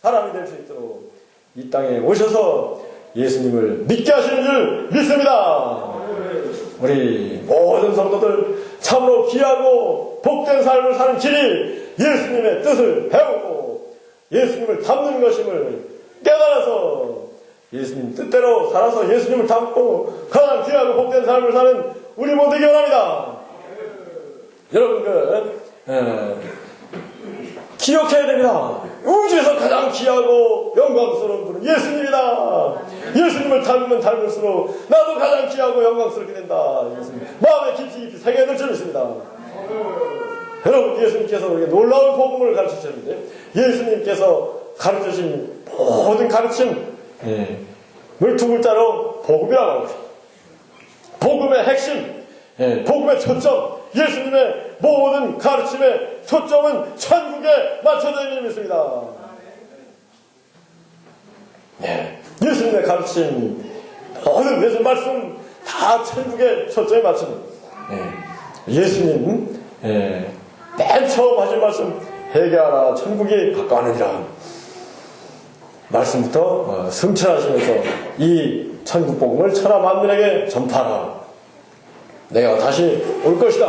사람이 될 수 있도록 이 땅에 오셔서 예수님을 믿게 하시는 줄 믿습니다. 우리 모든 성도들 참으로 귀하고 복된 삶을 사는 길이 예수님의 뜻을 배우고 예수님을 닮는 것임을 깨달아서 예수님 뜻대로 살아서 예수님을 닮고 가장 귀하고 복된 삶을 사는 우리 모두 되기 원합니다. 여러분들 기억해야 됩니다. 우주에서 가장 귀하고 영광스러운 분은 예수님이다. 예수님을 닮으면 닮을수록 나도 가장 귀하고 영광스럽게 된다. 예수님 마음에 깊이 새겨야 될 줄 믿습니다. 여러분, 예수님께서 우리에게 놀라운 복음을 가르치셨는데 예수님께서 가르치신 모든 가르침을 두 글자로 복음이라고 하고 있습니다. 복음의 핵심, 복음의 초점, 예수님의 모든 가르침의 초점은 천국에 맞춰져 있는 줄 믿습니다. 예수님의 가르침, 모든 예수님 말씀 다 천국에 초점에 맞춰져 있습니다. 예수님 맨 처음 하신 말씀, 회개하라 천국이 가까우느니라 말씀부터 승천하시면서 이 천국 복음을 천하 만민에게 전파하라. 내가 다시 올 것이다.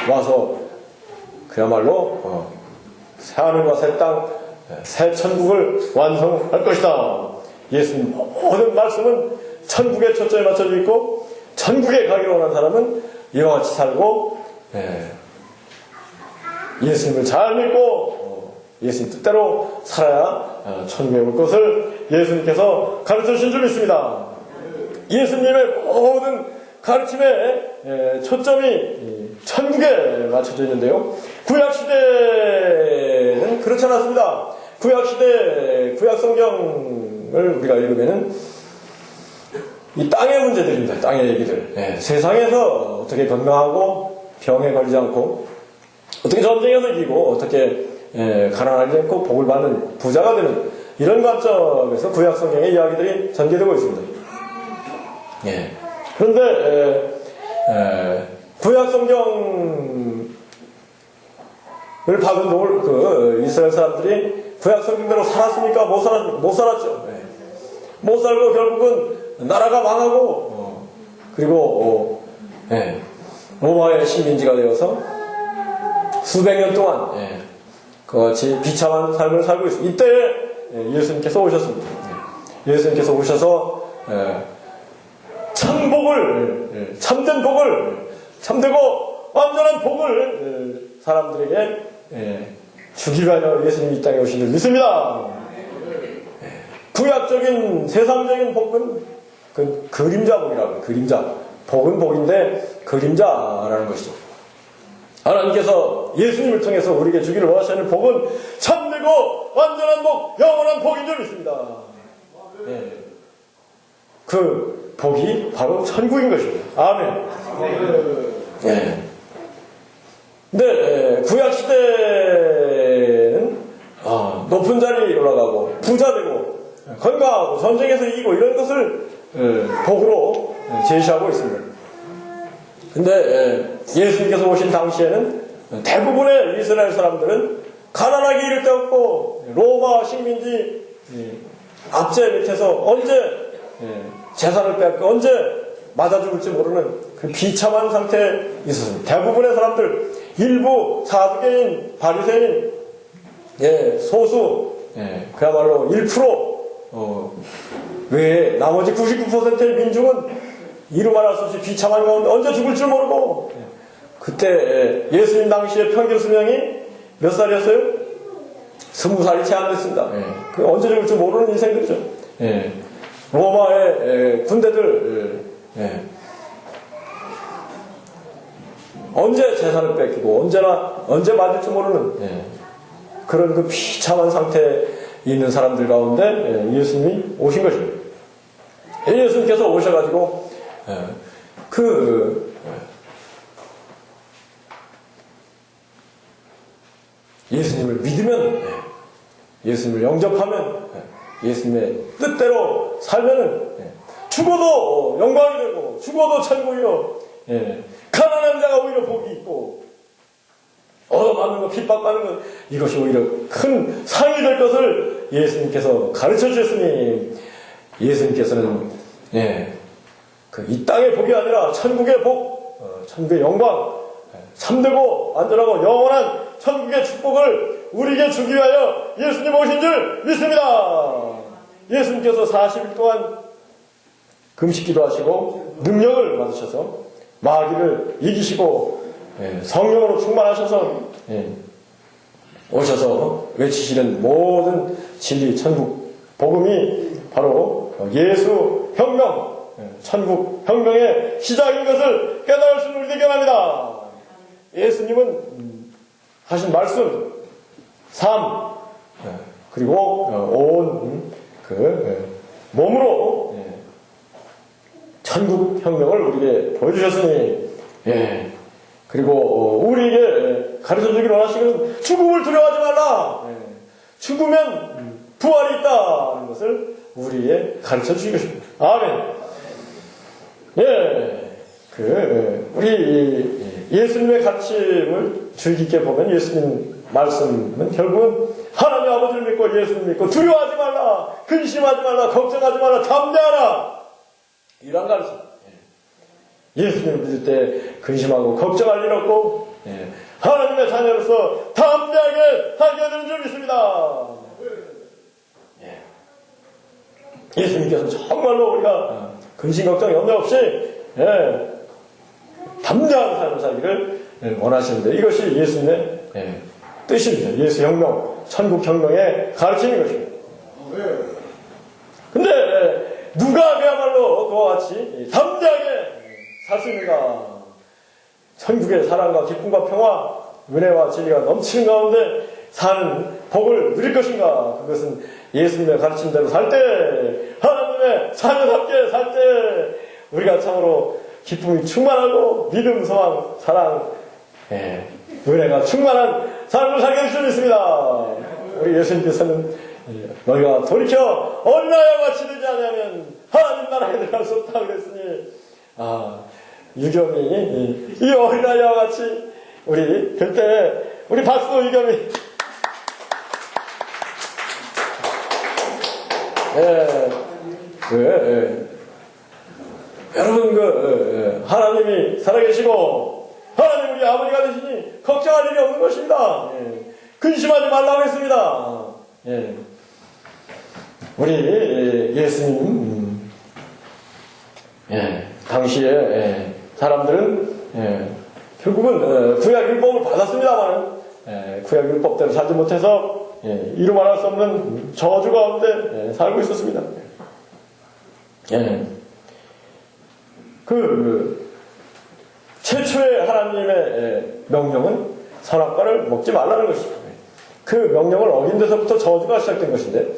와서 그야말로 새하늘과 새 땅, 새 천국을 완성할 것이다. 예수님 모든 말씀은 천국에 초점에 맞춰져 있고 천국에 가기를 원하는 사람은 이와 같이 살고 예수님을 잘 믿고 예수님 뜻대로 살아야 천국에 올 것을 예수님께서 가르쳐 주신 줄 믿습니다. 예수님의 모든 가르침의 초점이 천국에 맞춰져 있는데요. 구약시대는 그렇지 않았습니다. 구약시대 구약성경을 우리가 읽으면은 이 땅의 문제들입니다. 땅의 얘기들. 세상에서 어떻게 건강하고 병에 걸리지 않고 어떻게 전쟁에서 이기고 어떻게 가난하지 않고 복을 받는 부자가 되는 이런 관점에서 구약성경의 이야기들이 전개되고 있습니다. 그런데 구약성경을 받은 그 이스라엘 사람들이 구약성경대로 살았습니까? 못 살았죠. 못 살고 결국은 나라가 망하고 그리고 로마의 식민지가 되어서 수백 년 동안 그같이 비참한 삶을 살고 있습니다. 이때 예수님께서 오셨습니다. 예수님께서 오셔서 참복을, 참된 복을, 참되고 완전한 복을 사람들에게 주기 위하여 예수님이 이 땅에 오신 줄 믿습니다. 구약적인 세상적인 복은 그 그림자 복이라고 해요. 그림자. 복은 복인데 그림자라는 것이죠. 하나님께서 예수님을 통해서 우리에게 주기를 원하시는 복은 참되고 완전한 복, 영원한 복인 줄 믿습니다. 그 복이 바로 천국인 것입니다. 아멘. 근데 구약시대는 높은 자리에 올라가고 부자되고 건강하고 전쟁에서 이기고 이런 것을 복으로 제시하고 있습니다. 근데 예수님께서 오신 당시에는 대부분의 이스라엘 사람들은 가난하게 이를 데 없고 로마 식민지 압제 밑에서 언제 재산을 뺏고 언제 맞아 죽을지 모르는 그 비참한 상태에 있었습니다. 대부분의 사람들, 일부 사두개인, 바리새인, 소수, 그야말로 1% 외에 나머지 99%의 민중은 이루 말할 수 없이 비참한 가운데 언제 죽을 줄 모르고 그때 예수님 당시의 평균 수명이 몇 살이었어요? 20살이 채 안 됐습니다. 그 언제 죽을 줄 모르는 인생들이죠. 로마의 군대들 언제 재산을 뺏기고 언제 맞을지 모르는 그런 그 비참한 상태에 있는 사람들 가운데 예수님이 오신 것입니다. 예수님께서 오셔가지고 예수님을 믿으면 예수님을 영접하면 예수님의 뜻대로 살면은 죽어도 영광이 되고 죽어도 천국이요 가난한 자가 오히려 복이 있고 얻어맞는 것 핍박받는 것 이것이 오히려 큰 상이 될 것을 예수님께서 가르쳐 주셨으니 예수님께서는 이 땅의 복이 아니라 천국의 복, 천국의 영광, 참되고 안전하고 영원한 천국의 축복을 우리에게 주기 위하여 예수님 오신 줄 믿습니다. 예수님께서 40일 동안 금식기도 하시고 능력을 받으셔서 마귀를 이기시고 성령으로 충만하셔서 오셔서 외치시는 모든 진리 천국 복음이 바로 예수 혁명, 천국 혁명의 시작인 것을 깨달을 수 있는 우리 되게 합니다. 예수님은 하신 말씀, 삶, 그리고 온 몸으로 천국 혁명을 우리에게 보여주셨으니, 그리고 우리에게 가르쳐 주기를 원하시는 죽음을 두려워하지 말라. 죽으면 부활이 있다는 것을 우리에게 가르쳐 주시고 싶습니다. 아멘. 우리 예수님의 가르침을 주의 깊게 보면 예수님 말씀은 결국은 하나님 아버지를 믿고 예수님 믿고 두려워하지 말라, 근심하지 말라, 걱정하지 말라, 담대하라, 이런 가르침. 예수님을 믿을 때 근심하고 걱정할 일 없고 하나님의 자녀로서 담대하게 살게 되는 줄 믿습니다. 예수님께서는 정말로 우리가 근심 걱정 염려 없이 담대한 삶을 살기를 원하시는데 이것이 예수님의 뜻입니다. 예수 혁명, 천국 혁명의 가르침인 것입니다. 근데 누가 그야말로 그와 같이 담대하게 살 수 있는가? 천국의 사랑과 기쁨과 평화, 은혜와 진리가 넘치는 가운데 사는 복을 누릴 것인가? 그것은 예수님의 가르침대로 살 때, 하나님의 자녀답게 살 때 우리가 참으로 기쁨이 충만하고 믿음, 소망, 사랑, 은혜가 충만한 삶을 살게 될 수 있습니다. 우리 예수님께서는 너희가 돌이켜 어린아이와 같이 되지 않으면 하나님 나라에 들어갈 수 없다고 그랬으니 유겸이 이 어린아이와 같이 우리 그때 우리 박수 유겸이 여러분 하나님이 살아계시고 하나님 우리 아버지가 되시니 걱정할 일이 없는 것입니다. 근심하지 말라고 했습니다. 우리 예수님 당시에 사람들은 결국은 구약율법을 받았습니다만 구약율법대로 살지 못해서 이루 말할 수 없는 저주 가운데 살고 있었습니다. 최초의 하나님의 명령은 선악과를 먹지 말라는 것입니다. 그 명령을 어긴 데서부터 저주가 시작된 것인데,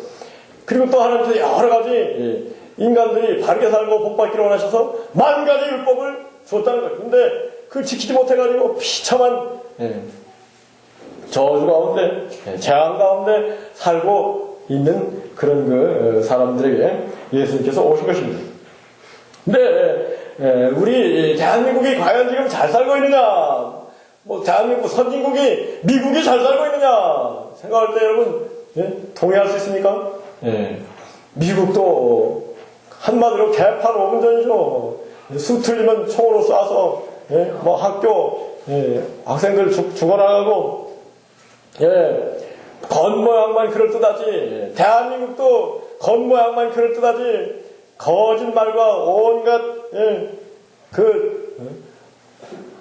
그리고 또 하나님께서 여러 가지 인간들이 바르게 살고 복받기를 원하셔서 만 가지 율법을 줬다는 거예요. 근데 그걸 지키지 못해가지고 비참한 저주 가운데, 재앙 가운데 살고 있는 그런 사람들에게 예수님께서 오신 것입니다. 근데 우리 대한민국이 과연 지금 잘 살고 있느냐, 대한민국 선진국이 미국이 잘 살고 있느냐 생각할 때 여러분 동의할 수 있습니까? 미국도 한마디로 개판 5분 전이죠. 수 틀리면 총으로 쏴서 학교 학생들 죽어나가고 겉모양만 그럴듯하지. 대한민국도 겉모양만 그럴듯하지. 거짓말과 온갖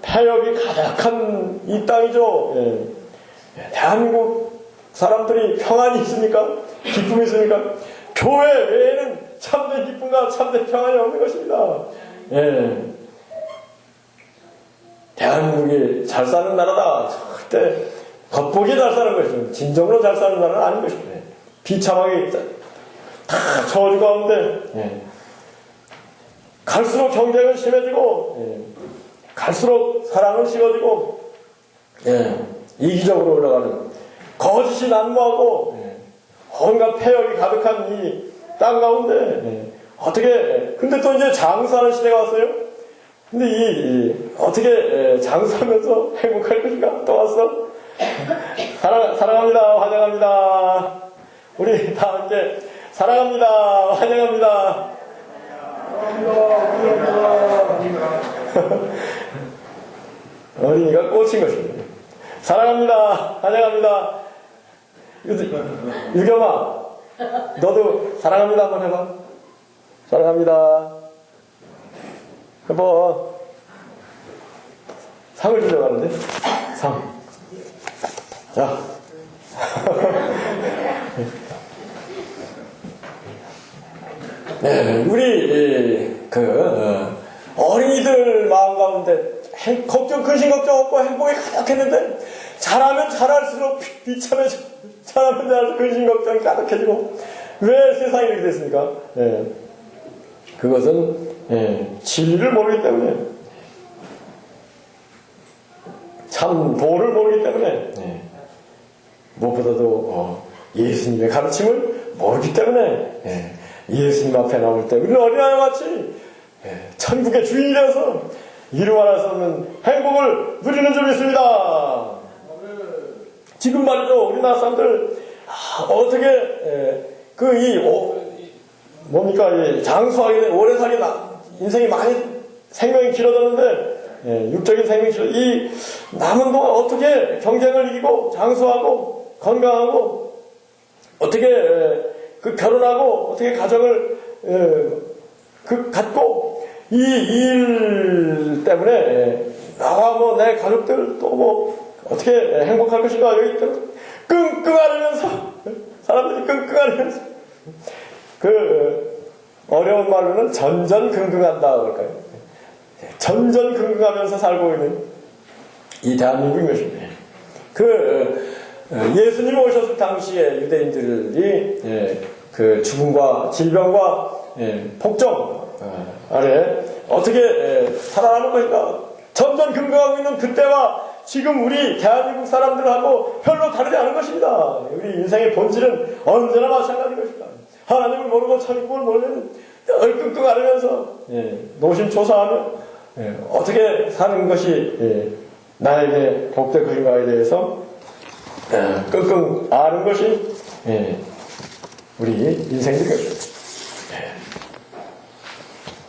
폐역이 가득한 이 땅이죠. 대한민국 사람들이 평안이 있습니까? 기쁨이 있습니까? 교회 외에는 참된 기쁨과 참된 평안이 없는 것입니다. 대한민국이 잘 사는 나라다. 절대 겉보기 잘 사는 것이죠. 진정으로 잘 사는 나라는 아닌 것입니다. 비참하게 다 저주 가운데 갈수록 경쟁은 심해지고 갈수록 사랑은 식어지고 이기적으로 올라가는 거짓이 난무하고 온갖 폐역이 가득한 이 땅 가운데 어떻게 근데 또 이제 장사하는 시대가 왔어요. 근데 어떻게 장사하면서 행복할 것인가 또 왔어. 사랑합니다. 환영합니다. 우리 다 함께 사랑합니다. 환영합니다. 어린이가 꽂힌 것입니다. 사랑합니다. 환영합니다. 유겸아, 너도 사랑합니다 한번 해봐. 사랑합니다. 해봐. 상을 주려고 하는데? 상. 자. 네, 우리, 어린이들 마음 가운데 근심 걱정 없고 행복이 가득했는데, 잘하면 잘할수록 비참해져. 잘하면 잘할수록 근심 걱정이 가득해지고, 왜 세상이 이렇게 됐습니까? 네. 그것은, 진리를 모르기 때문에, 참 도를 모르기 때문에, 무엇보다도 예수님의 가르침을 모르기 때문에 예수님 앞에 나올 때 우리는 어린아이와 같이 천국의 주인이 되어서 이루 말할 수 없는 행복을 누리는 줄 믿습니다. 지금 말이죠, 우리나라 사람들 어떻게 뭡니까, 장수하게 된 오래살이 인생이 많이 생명이 길어졌는데 육적인 생명이 이 남은 동안 어떻게 경쟁을 이기고 장수하고 건강하고 어떻게 결혼하고 어떻게 가정을 갖고 이 일 때문에 나와 뭐 내 가족들 또 뭐 어떻게 행복할 것인가 여기 끙끙 앓으면서 사람들이 끙끙 앓으면서 어려운 말로는 전전긍긍한다 그럴까요? 전전긍긍하면서 살고 있는 이 대한민국인 것입니다. 예수님이 오셨을 당시에 유대인들이 죽음과 질병과 폭정 아래 어떻게 살아가는 것인가? 전전긍긍하고 있는 그때와 지금 우리 대한민국 사람들하고 별로 다르지 않은 것입니다. 우리 인생의 본질은 언제나 마찬가지인 것입니다. 하나님을 모르고 천국을 모르는 얼끙끙 앓으면서 노심초사하며 어떻게 사는 것이 나에게 복될 것인가에 대해서 끙끙 앓는 것이 우리 인생일 것입니다.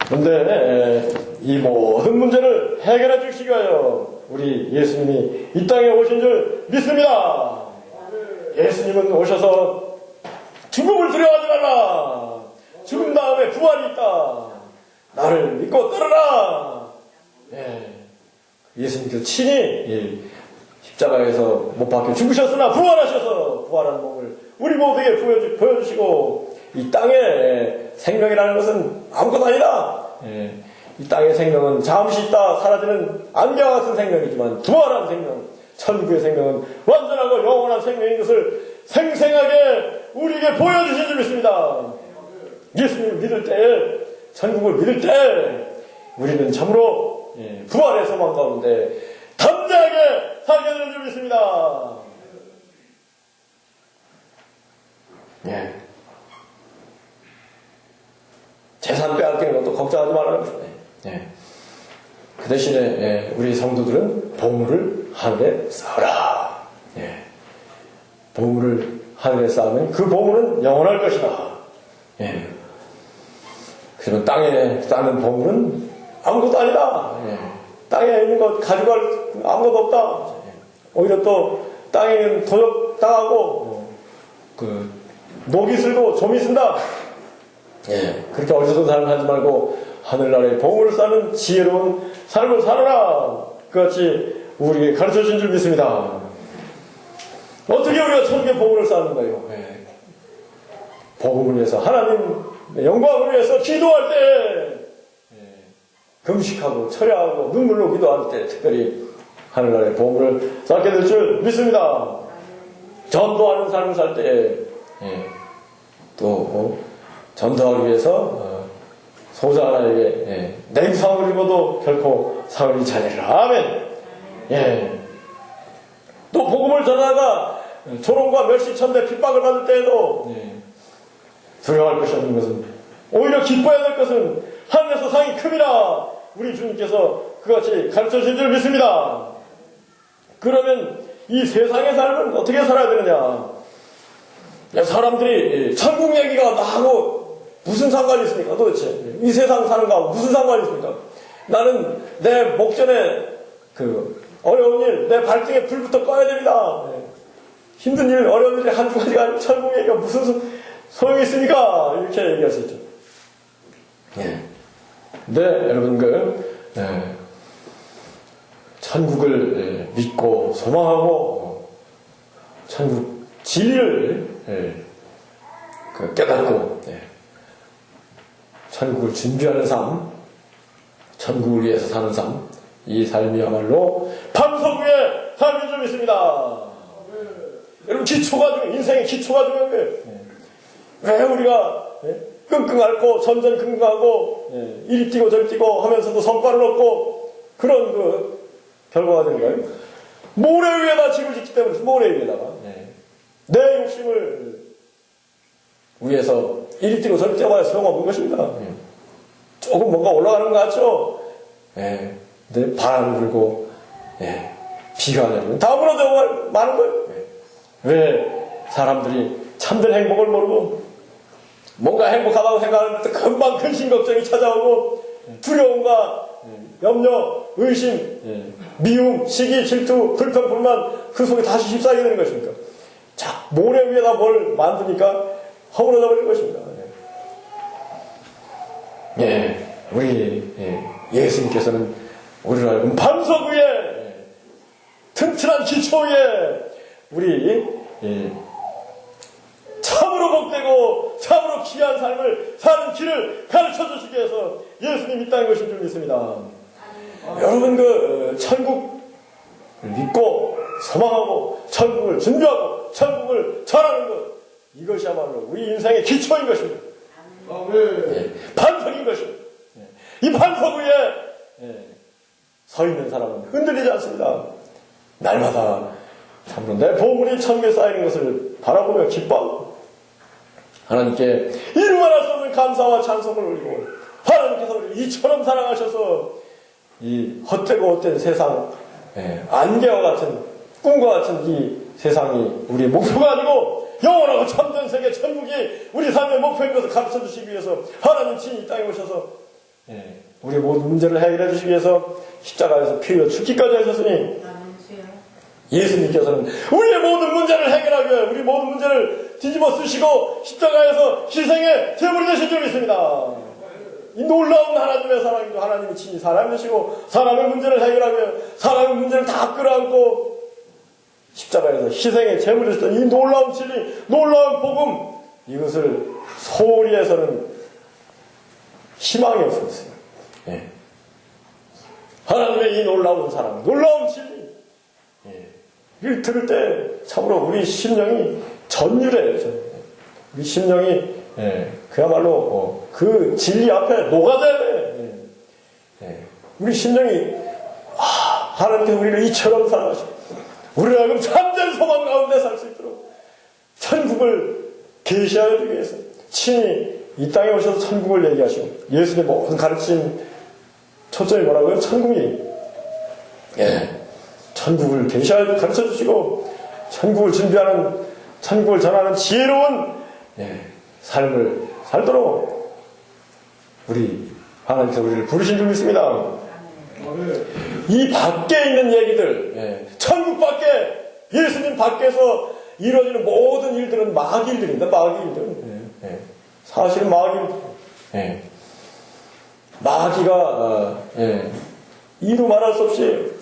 그런데 이 모든 문제를 해결해 주시기 위하여 우리 예수님이 이 땅에 오신 줄 믿습니다. 예수님은 오셔서 죽음을 두려워하지 말라. 죽음 다음에 부활이 있다. 나를 믿고 따르라. 예수님께서 친히 십자가에서 못 박혀 죽으셨으나 부활하셔서 부활한 몸을 우리 모두에게 보여주시고 이 땅에 생명이라는 것은 아무것도 아니다. 이 땅의 생명은 잠시 있다 사라지는 안개와 같은 생명이지만 부활한 생명, 천국의 생명은 완전하고 영원한 생명인 것을 생생하게 우리에게 보여주신 줄 믿습니다. 예수님을 믿을 때에, 천국을 믿을 때 우리는 참으로 부활의 소망 가운데 담대하게 살게 되는 줄 믿습니다. 재산 빼앗기는 것도 걱정하지 말라는 것입니다. 그 대신에 우리 성도들은 보물을 하늘에 쌓으라. 보물을 하늘에 쌓으면 그 보물은 영원할 것이다. 그러면 땅에 쌓는 보물은 아무것도 아니다. 땅에 있는 것 가져갈 아무것도 없다. 오히려 또 땅에는 도적당하고 녹이 슬고 좀이 쓴다. 그렇게 어리석은 삶을 하지 말고 하늘나라에 보물을 쌓는 지혜로운 삶을 살아라. 그같이 우리에게 가르쳐 주신 줄 믿습니다. 어떻게 우리가 천국의 보물을 쌓는 거예요? 복음을 위해서, 하나님 영광을 위해서 기도할 때, 금식하고 철야하고 눈물로 기도할 때 특별히 하늘나라의 보물을 쌓게 될 줄 믿습니다. 전도하는 삶을 살 때 또 전도하기 위해서 소자 하나에게 냉상을 입어도 결코 상을 잃지 아니하리라. 아멘. 또 복음을 전하다가 조롱과 멸시천대 핍박을 받을 때에도 두려워할 것이 없는 것은, 오히려 기뻐해야 될 것은 하늘에서 상이 큼이라 우리 주님께서 그같이 가르쳐 주신 줄 믿습니다. 그러면 이 세상의 삶은 어떻게 살아야 되느냐? 사람들이 천국 얘기가 나하고 무슨 상관이 있습니까? 도대체 이 세상 사는 거하고 무슨 상관이 있습니까? 나는 내 목전에 그 어려운 일, 내 발등에 불부터 꺼야 됩니다. 힘든 일, 어려운 일이 한두 가지가 아니고 천국 얘기가 무슨 소용이 있습니까? 이렇게 얘기할 수 있죠. 네, 여러분 천국을 믿고 소망하고 천국 진리를 깨닫고 천국을 준비하는 삶, 천국을 위해서 사는 삶, 이 삶이야말로 반석위의 삶이 좀 있습니다. 여러분 기초가 인생의 기초가 중요한 거예요. 왜 우리가 끙끙 앓고 전전긍긍하고 이리 뛰고 저리 뛰고 하면서도 성과를 얻고 그런 결과가 되는가요? 모래 위에다 집을 짓기 때문에 모래 위에다가 내 욕심을 위해서 이리 뛰고 저리 뛰어봐야 소용없는 것입니다. 조금 뭔가 올라가는 것 같죠? 근데 바람이 불고 비가 내리면 다 무너져 마는 거예요. 왜 사람들이 참된 행복을 모르고 뭔가 행복하다고 생각하는데 금방 근심 걱정이 찾아오고 두려움과 염려, 의심, 미움, 시기, 질투, 불평, 불만 그 속에 다시 휩싸이게 되는 것입니까? 자, 모래 위에다 뭘 만드니까 허물어져 버리는 것입니다. 우리 예수님께서는 우리를 알고 반석 위에 튼튼한 기초 위에 우리 참으로 복되고 참으로 귀한 삶을 사는 길을 가르쳐 주시기 위해서 예수님 이 땅에 오신 줄 믿습니다. 여러분 천국을 믿고 소망하고 천국을 준비하고 천국을 전하는 것 이것이야말로 우리 인생의 기초인 것입니다. 반석인 것입니다. 이 반석 위에 서 있는 사람은 흔들리지 않습니다. 날마다 참으로 내 보물이 천국에 쌓이는 것을 바라보며 기뻐하고 하나님께 이루 말할 수 없는 감사와 찬송을 올리고 하나님께서 우리를 이처럼 사랑하셔서 이 헛되고 헛된 세상 안개와 같은 꿈과 같은 이 세상이 우리의 목표가 아니고 영원하고 참된 세계 천국이 우리 삶의 목표인 것을 가르쳐 주시기 위해서 하나님 친히 이 땅에 오셔서 우리의 모든 문제를 해결해 주시기 위해서 십자가에서 피 흘려 죽기까지 하셨으니 예수님께서는 우리의 모든 문제를 해결하기 위해 우리 모든 문제를 뒤집어 쓰시고 십자가에서 희생의 제물이 되신 줄 믿습니다. 이 놀라운 하나님의 사랑이죠. 하나님이 친히 사람이 되시고 사람의 문제를 해결하기 위해 사람의 문제를 다 끌어안고 십자가에서 희생의 제물이 되셨던 이 놀라운 진리, 놀라운 복음 이것을 소홀히 해서는 희망이 없었어요. 하나님의 이 놀라운 사랑, 놀라운 진리 이를 들을 때 참으로 우리 심령이 전율해요. 우리 심령이 그야말로 그 진리 앞에 녹아져야 돼. 우리 심령이 하나님께서 우리를 이처럼 사랑하시고 우리를 하여금 참된 소망 가운데 살 수 있도록 천국을 계시하여 주기 위해서 친히 이 땅에 오셔서 천국을 얘기하시고 예수님의 모든 가르침 초점이 뭐라고요? 천국 얘기. 천국을 가르쳐 주시고 천국을 준비하는 천국을 전하는 지혜로운 삶을 살도록 우리 하나님께서 우리를 부르신 줄 믿습니다. 이 밖에 있는 얘기들 천국 밖에 예수님 밖에서 이루어지는 모든 일들은 마귀 일들입니다. 마귀 일들. 사실은 마귀 일들. 마귀가 이루 말할 수 없이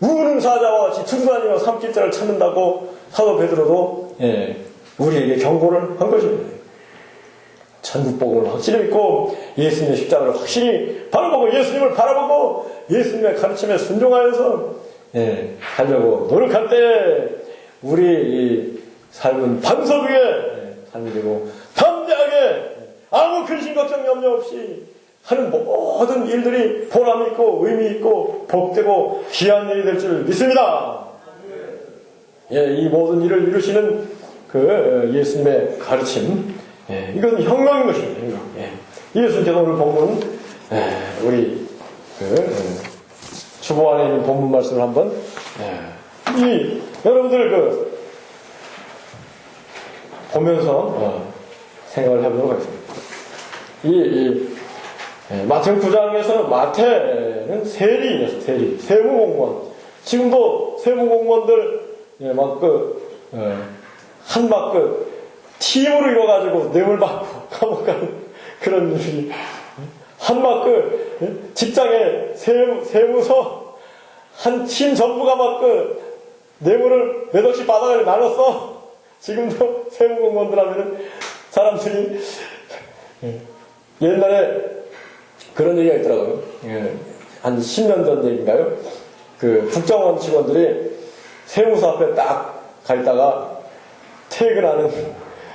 우는 사자와 같이 두루다니며 삼킬자를 찾는다고 사도 베드로도 우리에게 경고를 한 것입니다. 천국 복음을 확실히 믿고 예수님의 십자가를 확실히 바라보고 예수님을 바라보고 예수님의 가르침에 순종하여서 하려고 노력할 때 우리 삶은 반석 위에 삶이 되고 담대하게 아무 근심 걱정 염려 없이 하는 모든 일들이 보람 있고 의미 있고 복되고 귀한 일이 될 줄 믿습니다. 이 모든 일을 이루시는 그 예수님의 가르침, 이건 혁명인 것입니다. 예수님께서 오늘 본문 우리 추보 안에 있는 본문 말씀을 한번 여러분들 보면서 생각을 해보도록 하겠습니다. 마태복음 9장에서는 마태는 세리였어요. 세무공무원. 지금도 세무공무원들 팀으로 이뤄가지고 뇌물 받고 감옥 가는 그런 일이 직장에 세무서 한 팀 전부가 뇌물을 몇 억씩 받아가지고 나눴어. 지금도 세무공무원들 하면은 사람들이 옛날에 그런 얘기가 있더라고요. 한 10년 전 얘기인가요? 그 국정원 직원들이 세무서 앞에 딱 가 있다가 퇴근하는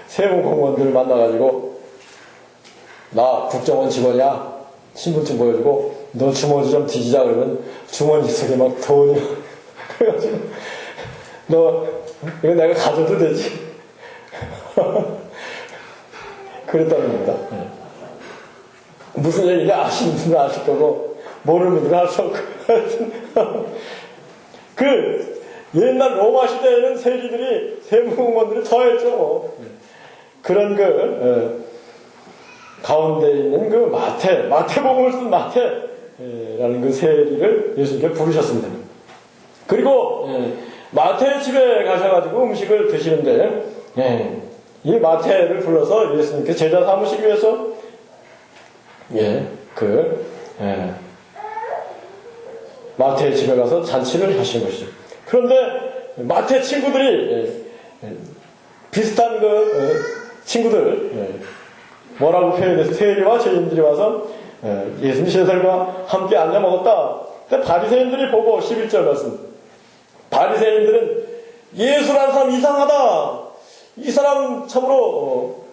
세무공무원들을 만나가지고 나 국정원 직원이야. 신분증 보여주고 너 주머니 좀 뒤지자 그러면 주머니 속에 막 돈이 그래가지고 너 이거 내가 가져도 되지. 그랬다는 겁니다. 무슨 얘기인지 아시는 분은 아실 거고 모르는 분들은 알 수 없고 옛날 로마 시대에는 세리들이 세무공무원들이 더했죠. 그런 가운데 있는 마태복음을 쓴 마태라는 그 세리를 예수님께 부르셨습니다. 그리고 마태 집에 가셔가지고 음식을 드시는데 이 마태를 불러서 예수님께 제자 삼으시기 위해서 마태의 집에 가서 잔치를 하신 것이죠. 그런데 마태 친구들이 비슷한 친구들 뭐라고 표현해서 세리와 죄인들이 와서 예수님 제자들과 함께 앉아 먹었다. 근데 바리새인들이 보고 11절 말씀. 바리새인들은 예수라는 사람 이상하다. 이 사람 참으로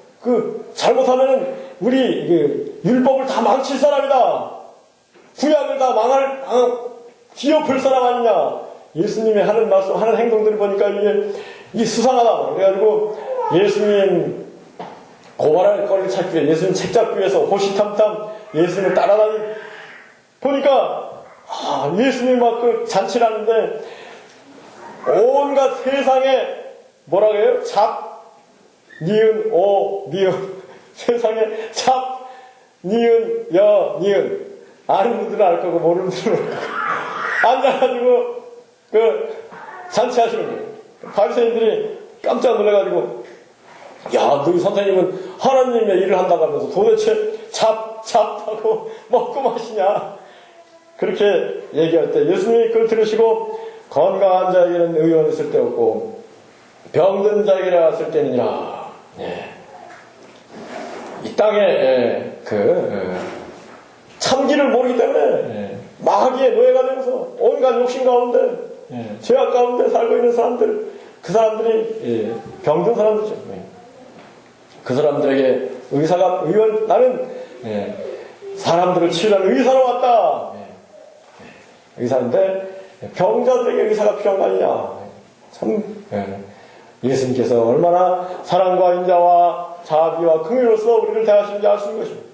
잘못하면은 우리 율법을 다 망칠 사람이다. 구약을 다 뒤엎을 사람 아니냐. 예수님이 하는 말씀, 하는 행동들을 보니까 이게 수상하다. 그래가지고 예수님 고발할 거리를 찾기 위해 예수님 책 잡기 위해서 호시탐탐 예수님을 따라다니 보니까 예수님 잔치를 하는데 온갖 세상에 뭐라 그래요? 니은, 오, 니은 세상에 니은, 니은 아는 분들은 알 거고 모르는 분들은 알 거고 앉아가지고 잔치하시는 거예요. 바리새인들이 깜짝 놀라가지고 야, 너희 선생님은 하나님의 일을 한다고 하면서 도대체 잡하고 먹고 마시냐 그렇게 얘기할 때 예수님이 그걸 들으시고 건강한 자에게는 의원이 있을 때 없고 병든 자에게나 쓸 때는이라. 이 땅에 참기를 모르기 때문에 마귀의 노예가 되면서 온갖 욕심 가운데 죄악 가운데 살고 있는 사람들, 그 사람들이 병든 사람들이죠. 그 사람들에게 나는 사람들을 치유하는 의사로 왔다. 의사인데 병자들에게 의사가 필요한 거 아니냐. 참 예수님께서 얼마나 사랑과 인자와 자비와 긍휼로서 우리를 대하시는지 알 수 있는 것입니다.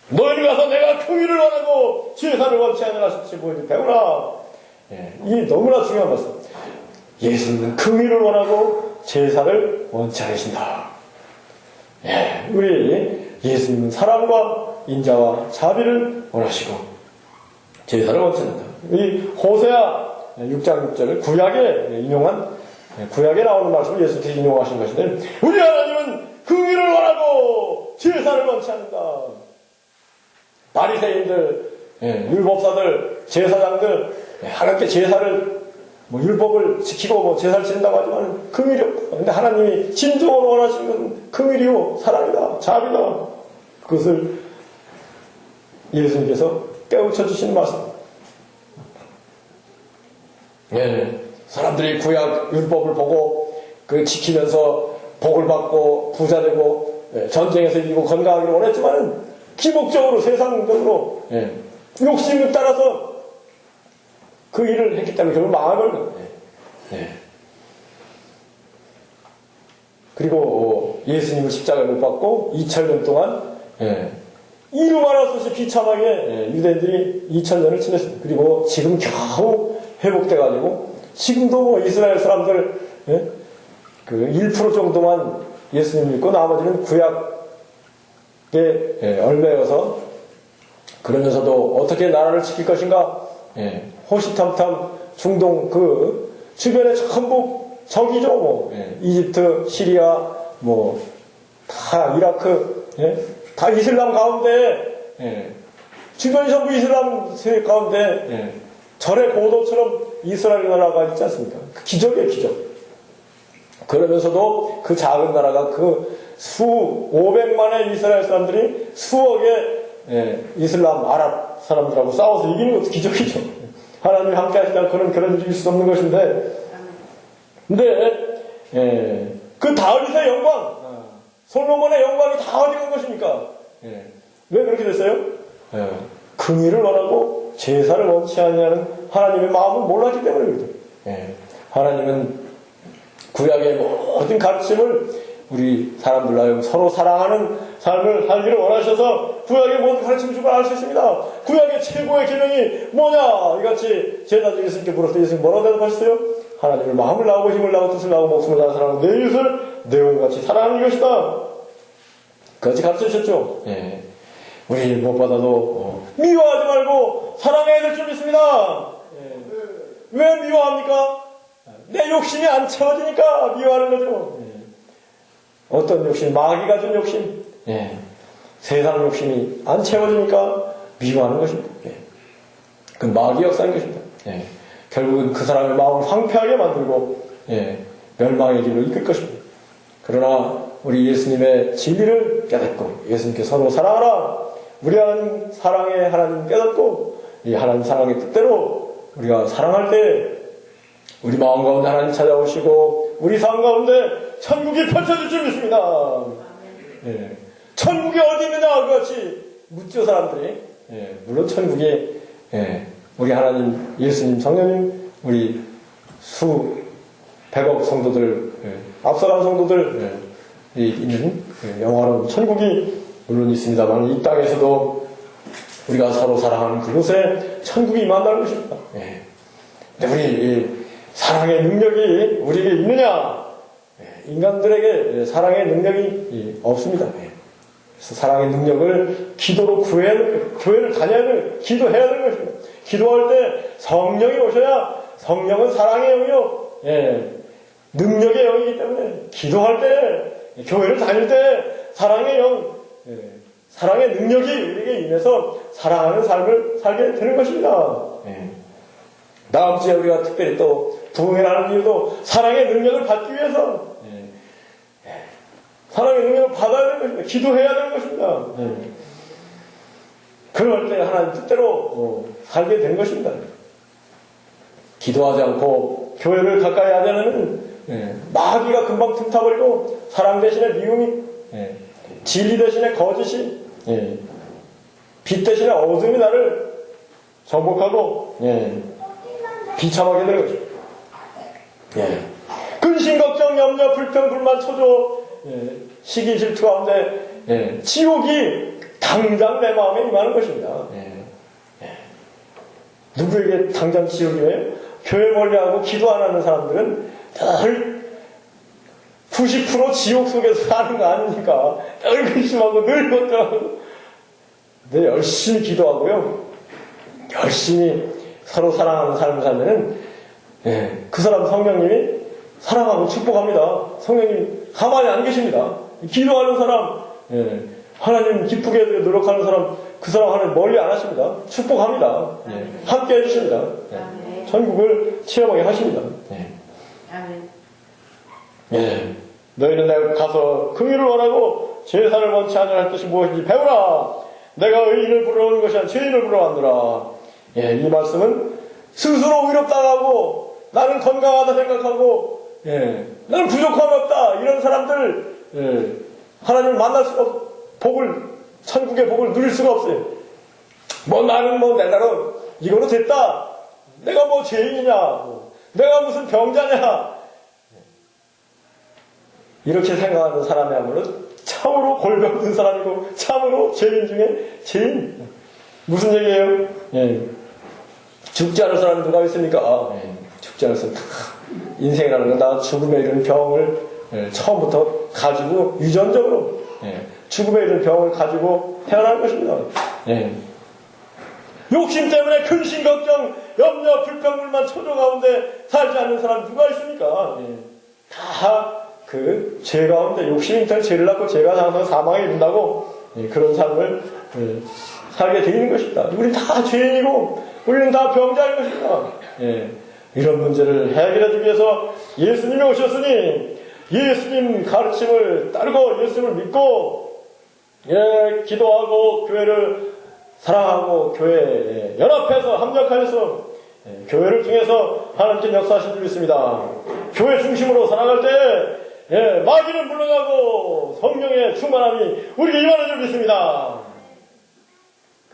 너희를 가서 내가 긍휼을 원하고 제사를 원치 않으라 싶이 보이니 배우라. 이 너무나 중요한 말씀. 예수님은 긍휼을 원하고 제사를 원치 않으신다. 우리 예수님은 사랑과 인자와 자비를 원하시고 제사를 원치 않는다. 이 호세아 6장 6절을 구약에 나오는 말씀을 예수님께서 인용하신 것인데 우리 하나님은 긍휼을 원하고 제사를 원치 않는다. 바리새인들, 율법사들, 제사장들 하나님께 제사를 율법을 지키고 제사를 지낸다고 하지만 긍휼이 없다. 근데 하나님이 진정으로 원하시는 것은 긍휼이요 사랑이다, 자비다. 그것을 예수님께서 깨우쳐 주시는 말씀입니다. 사람들이 구약 율법을 보고 지키면서 복을 받고 부자 되고 전쟁에서 이기고 건강하기를 원했지만 기복적으로 세상적으로 욕심을 따라서 그 일을 했기 때문에 결국 망해버린 거예요. 그리고 예수님을 십자가에 못 박고 2000년 동안 이루 말할 수 없이 비참하게 유대인들이 2000년을 지냈습니다. 그리고 지금 겨우 회복돼가지고 지금도 이스라엘 사람들 1% 정도만 예수님 믿고 나머지는 구약에 얽매여서 그러면서도 어떻게 나라를 지킬 것인가? 호시탐탐 중동 그 주변에 전부 적이죠. 뭐 이집트, 시리아, 뭐 다 이라크, 다 이슬람 가운데 주변이 전부 이슬람 세력 가운데 절의 고도처럼 이스라엘 나라가 있지 않습니까? 그 기적이에요, 기적. 그러면서도 그 작은 나라가 그 500만의 이스라엘 사람들이 수억의 이슬람, 아랍 사람들하고 싸워서 이기는 것도 기적이죠. 하나님이 함께 하시지 않고는 그런 일이 있을 수 없는 것인데, 근데, 그 다윗의 영광, 솔로몬의 영광이 다 어디 간 것입니까? 왜 그렇게 됐어요? 긍의를 원하고 제사를 원치 않냐는 하나님의 마음을 몰랐기 때문에 그렇죠. 하나님은 구약의 모든 가르침을 우리 사람들로 하여금 서로 사랑하는 삶을 살기를 원하셔서 구약의 모든 가르침을 주고 알 수 있습니다. 구약의 최고의 기능이 뭐냐? 이같이 제자 중에 예수님께 물었을 때 예수님 뭐라고 대답하셨어요? 하나님을 마음을 나오고 힘을 나오고 뜻을 나오고 목숨을 다하는 사랑하고 내 이웃을 내 몸같이 사랑하는 것이다. 그같이 가르쳐 주셨죠. 우리 무엇보다도 미워하지 말고 사랑해야 될 줄 믿습니다. 왜 미워합니까? 내 욕심이 안 채워지니까 미워하는 거죠. 어떤 욕심? 마귀가 준 욕심. 세상 욕심이 안 채워지니까 미워하는 것입니다. 그 마귀 역사인 것입니다. 결국은 그 사람의 마음을 황폐하게 만들고 멸망의 길로 이끌 것입니다. 그러나 우리 예수님의 진리를 깨닫고 예수님께 서로 사랑하라. 우리 하나님 사랑의 하나님 깨닫고 이 하나님 사랑의 뜻대로 우리가 사랑할 때 우리 마음 가운데 하나님 찾아오시고 우리 삶 가운데 천국이 펼쳐질 줄 믿습니다. 천국이 어디 있느냐 그같이 묻죠 사람들이. 물론 천국이 우리 하나님 예수님 성령님 우리 수 100억 성도들 앞서간 성도들 있는 영화로운 천국이 물론 있습니다만 이 땅에서도 우리가 서로 사랑하는 그곳에 천국이 임한다는 것입니다. 근데 우리 사랑의 능력이 우리에게 있느냐? 인간들에게 사랑의 능력이 없습니다. 그래서 사랑의 능력을 기도로 구해야 되는, 교회를 다녀야 되는, 기도해야 되는 것입니다. 기도할 때 성령이 오셔야 성령은 사랑의 영이요. 능력의 영이기 때문에 기도할 때, 교회를 다닐 때 사랑의 영, 사랑의 능력이 우리에게 임해서 사랑하는 삶을 살게 되는 것입니다. 다음 주에 우리가 특별히 또 부흥회를 하는 이유도 사랑의 능력을 받기 위해서 사랑의 능력을 받아야 되는 것입니다. 기도해야 되는 것입니다. 그럴 때 하나님 뜻대로 살게 되는 것입니다. 기도하지 않고 교회를 가까이 하자는 마귀가 금방 틈타버리고 사랑 대신에 미움이 진리 대신에 거짓이 빛 대신에 어둠이 나를 정복하고 비참하게 되는 것입니다. 근심, 걱정, 염려, 불평, 불만, 초조, 시기, 질투 가운데 지옥이 당장 내 마음에 임하는 것입니다. 누구에게 당장 지옥이에요? 교회 멀리하고 기도 안 하는 사람들은 늘 90% 지옥 속에서 사는 거 아닙니까? 늘 근심하고 늘 걱정하고 늘 열심히 기도하고요. 열심히 서로 사랑하는 삶을 살면은 그 사람 성령님이 사랑하고 축복합니다. 성령님이 가만히 안 계십니다. 기도하는 사람, 하나님 기쁘게 해드려 노력하는 사람, 그 사람 하나님 멀리 안 하십니다. 축복합니다. 함께 해주십니다. 천국을 체험하게 하십니다. 너희는 내가 가서 긍휼을 원하고 제사를 원치 않을 뜻이 무엇인지 배우라. 내가 의인을 부러워하는 것이 아니라 죄인을 부러워하느라. 이 말씀은 스스로 의롭다고 나는 건강하다 생각하고 나는 부족함이 없다 이런 사람들 하나님을 만날 수가 복을 천국의 복을 누릴 수가 없어요. 나는 내 나름 이거로 됐다. 내가 죄인이냐? 내가 무슨 병자냐? 이렇게 생각하는 사람이야말로 참으로 골병든 사람이고 참으로 죄인 중에 죄인. 무슨 얘기예요? 죽지 않을 사람이 누가 있습니까? 죽지 않을 사람. 인생이라는 건 다 죽음에 이른 병을 처음부터 가지고 유전적으로 죽음에 이른 병을 가지고 태어난 것입니다. 욕심 때문에 근심, 걱정, 염려, 불평불만, 초조 가운데 살지 않는 사람 누가 있습니까? 다 그 죄 가운데 욕심이 있다는 죄를 낳고 죄가 나서 사망에 이른다고 그런 삶을 살게 되어 있는 것입니다. 우리는 다 죄인이고 우리는 다 병자인 것입니다. 이런 문제를 해결하기 위해서 예수님이 오셨으니 예수님 가르침을 따르고 예수님을 믿고 기도하고 교회를 사랑하고 교회에 연합해서 합력하여서 교회를 통해서 하나님께 역사하신 줄 믿습니다. 교회 중심으로 살아갈 때 마귀는 물러가고 성령의 충만함이 우리에게 임하는 줄 믿습니다.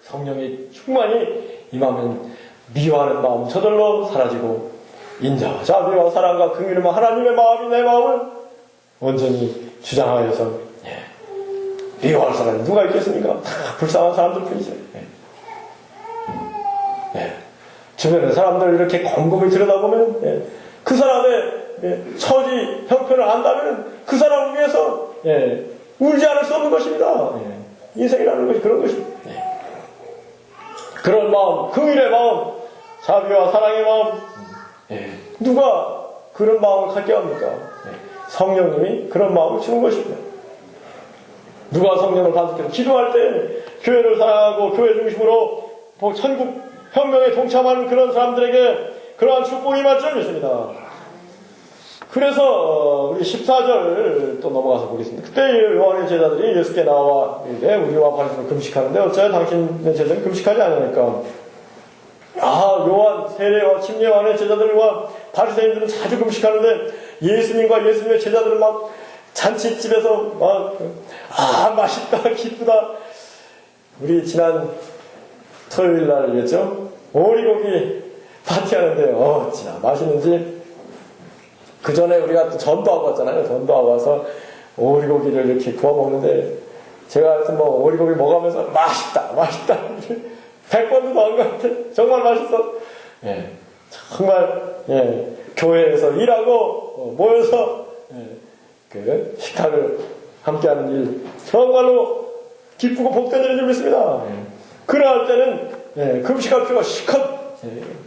성령이 충만히 임하면 미워하는 마음 저절로 사라지고 인자와 자비와 사랑과 긍휼과 하나님의 마음이 내 마음을 온전히 주장하여서 미워할 사람이 누가 있겠습니까? 다 불쌍한 사람들 뿐이죠. 주변에 사람들 이렇게 곰곰이 들여다보면 그 사람의 처지 형편을 안다면 그 사람을 위해서 울지 않을 수 없는 것입니다. 인생이라는 것이 그런 것입니다. 그런 마음, 긍휼의 마음, 자비와 사랑의 마음, 누가 그런 마음을 갖게 합니까? 성령님이 그런 마음을 주는 것입니다. 누가 성령을 받을게요? 기도할 때 교회를 사랑하고 교회 중심으로 천국 혁명에 동참하는 그런 사람들에게 그러한 축복이 임할 줄 믿습니다. 그래서 우리 14절 또 넘어가서 보겠습니다. 그때 요한의 제자들이 예수께 나와 우리와 바리새인은 금식하는데 어째 당신의 제자들은 금식하지 않으니까 요한 세례와 침례 요한의 제자들과 바리새인들은 자주 금식하는데 예수님과 예수님의 제자들은 막 잔치집에서 막 맛있다 기쁘다. 우리 지난 토요일 날이었죠. 오리고기 파티하는데 진짜 맛있는지 그 전에 우리가 또 전도하고 왔잖아요. 전도하고 와서 오리고기를 이렇게 구워 먹는데 제가 하여튼 오리고기 먹으면서 맛있다 100번도 더 한 것 같아. 정말 맛있어. 정말 교회에서 일하고 모여서 그 식탁을 함께하는 일 정말로 기쁘고 복된 일인 줄 믿습니다. 그러할 때는 금식할 필요가 실컷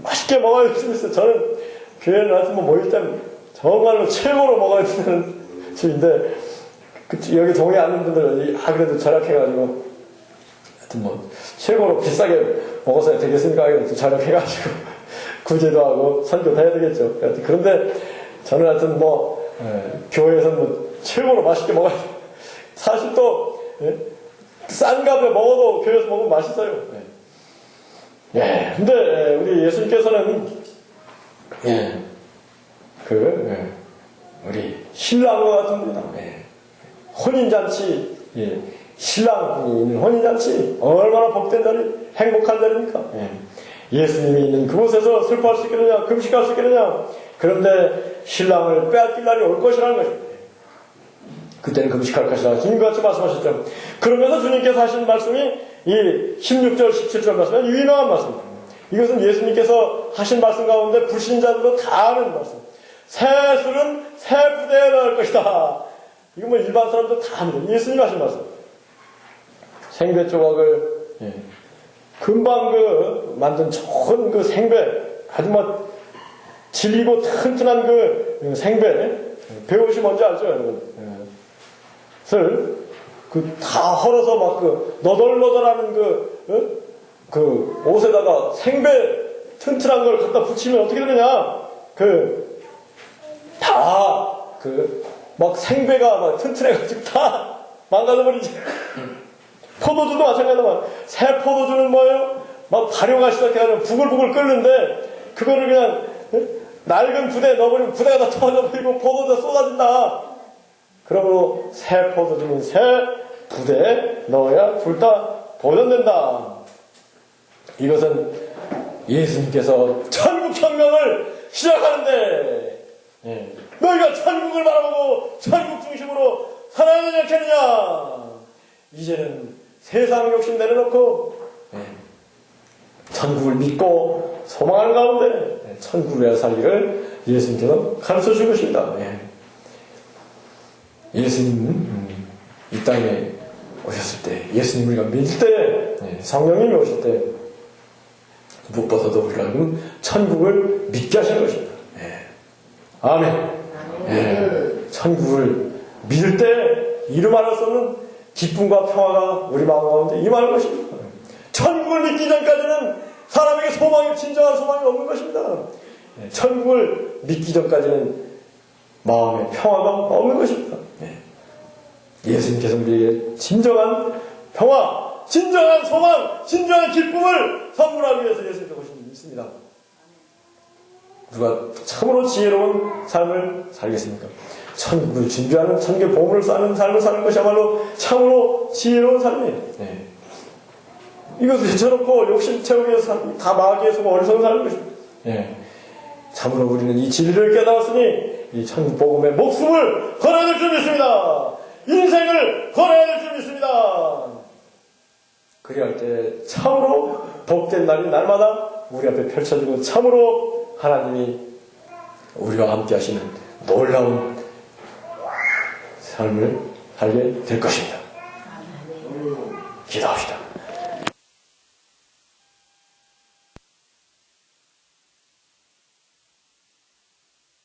맛있게 먹어야 될 수 있어요. 저는 교회를 하여튼 모일 때 정말로 최고로 먹어야 되는 주인데 여기 동에 앉는 분들 그래도 절약해가지고 하여튼 최고로 비싸게 먹어서야 되겠습니까? 절약해가지고 구제도 하고 선교도 해야 되겠죠. 그런데 저는 하여튼 교회에서는 최고로 맛있게 먹어야 돼요. 사실 또 싼 값에 먹어도 교회에서 먹으면 맛있어요. 근데 우리 예수님께서는 우리 신랑과 같은 분이다. 혼인잔치, 신랑이 있는 혼인잔치 얼마나 복된 자리, 행복한 자리입니까? 예수님이 있는 그곳에서 슬퍼할 수 있겠느냐, 금식할 수 있겠느냐. 그런데 신랑을 빼앗길 날이 올 것이라는 것입니다. 그때는 금식할 것이라 주님과 같이 말씀하셨죠. 그러면서 주님께서 하신 말씀이 이 16절, 17절 말씀은 유명한 말씀입니다. 이것은 예수님께서 하신 말씀 가운데 불신자들도 다 아는 말씀. 새 술은 새 부대에 넣을 것이다. 이거 일반 사람도 다 압니다. 예수님 하신 말씀. 생배 조각을 금방 만든 좋은 생배, 아주 질기고 튼튼한 생배, 배우시 뭔지 알죠, 여러분? 다 헐어서 너덜너덜하는 옷에다가 생배 튼튼한 걸 갖다 붙이면 어떻게 되느냐? 생배가 튼튼해가지고 다 망가져버리지. 포도주도 마찬가지지만 새 포도주는 뭐예요? 발효가 시작해가지고 부글부글 끓는데 그거를 그냥 낡은 부대에 넣어버리면 부대가 다 터져버리고 포도주가 쏟아진다. 그러므로 새 포도주는 새 부대에 넣어야 둘 다 보존된다. 이것은 예수님께서 천국혁명을 시작하는데 너희가 천국을 바라보고 천국 중심으로 살아야 되지 않겠느냐. 이제는 세상 욕심 내려놓고 천국을 믿고 소망하는 가운데 천국을 위해 살기를 예수님께서 가르쳐주고 계십니다. 예수님은 이 땅에 오셨을 때, 예수님을 우리가 믿을 때, 성령님이 오실 때 무엇보다도 우리가 천국을 믿게 하시는 것입니다. 아멘. 천국을 믿을 때 이루 말할 수 없는 기쁨과 평화가 우리 마음 가운데 임하는 것입니다. 천국을 믿기 전까지는 사람에게 소망이, 진정한 소망이 없는 것입니다. 천국을 믿기 전까지는 마음에 평화가 없는 것입니다. 예수님께서 우리에게 진정한 평화, 진정한 소망, 진정한 기쁨을 선물하기 위해서 예수님께서 오신 분이 있습니다. 누가 참으로 지혜로운 삶을 살겠습니까? 천국을 준비하는, 천국의 보물을 쌓는 삶을 사는 것이야말로 참으로 지혜로운 삶이에요. 이것을 제쳐놓고 욕심 채우기 위해서 다 마귀의 속에 어리석은 사는 것입니다. 참으로 우리는 이 진리를 깨달았으니 이 천국 복음의 목숨을 걸어야 될 줄 믿습니다. 인생을 걸어야 될 줄 믿습니다. 그리할 때 참으로 복된 날이 날마다 우리 앞에 펼쳐지고 참으로 하나님이 우리와 함께 하시는 놀라운 삶을 살게 될 것입니다.